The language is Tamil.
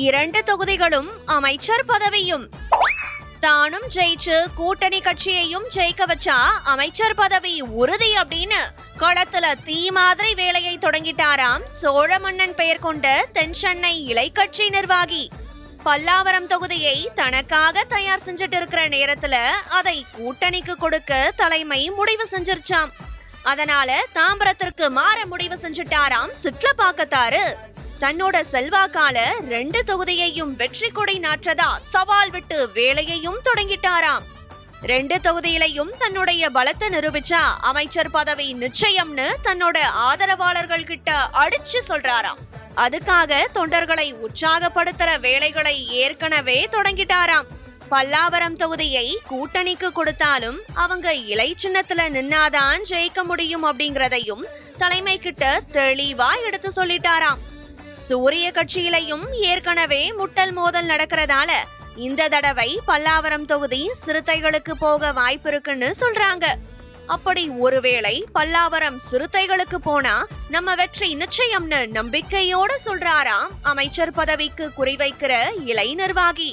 2 தொகுதிகளும் அமைச்சர் பதவியும். தானும் ஜெயிச்சு கூட்டணி கட்சியையும் ஜெயிக்க வச்சா அமைச்சர் பதவி உறுதி அப்படின்னு களத்துல தீ மாதிரி வேலையை தொடங்கிட்டாராம் சோழ மன்னன் பெயர் கொண்ட தென்சென்னை இலைக்கட்சி நிர்வாகி. பல்லாவரம் தொகுதியை தனக்காக தயார் செஞ்சுட்டு இருக்கிற நேரத்துல அதை கூட்டணிக்கு கொடுக்க தலைமை முடிவு செஞ்சிருச்சாம். அதனால தாம்பரத்திற்கு மாற முடிவு செஞ்சுட்டாராம் சிட்லப்பாக்கத்தாரு. தன்னோட செல்வாக்கால 2 தொகுதியையும் வெற்றி கொடி நாற்றதா சவால் விட்டு வேலையையும் தொடங்கிட்டாராம். 2 தொகுதியிலையும் தன்னுடைய பலத்தை நிரூபிச்சா அமைச்சர் பதவி நிச்சயம்னு தன்னோட ஆதரவாளர்கள் கிட்ட அடிச்சு சொல்றாராம். அதுக்காக தொண்டர்களை உற்சாகப்படுத்துற வேலைகளை ஏற்கனவே தொடங்கிட்டாராம். பல்லாவரம் தொகுதியை கூட்டணிக்கு கொடுத்தாலும் அவங்க இலை சின்னத்துல நின்னாதான் ஜெயிக்க முடியும் அப்படிங்கறதையும் தலைமை கிட்ட தெளிவா எடுத்து சொல்லிட்டாராம். சூரிய கட்சியிலையும் ஏற்கனவே முட்டல் மோதல் நடக்கிறதால இந்த தடவை பல்லாவரம் தொகுதி சிறுத்தைகளுக்கு போக வாய்ப்பு இருக்குன்னு சொல்றாங்க. அப்படி ஒருவேளை பல்லாவரம் சிறுத்தைகளுக்கு போனா நம்ம வெற்றி நிச்சயம்னு நம்பிக்கையோட சொல்றாராம் அமைச்சர் பதவிக்கு குறிவைக்கிற இலை நிர்வாகி.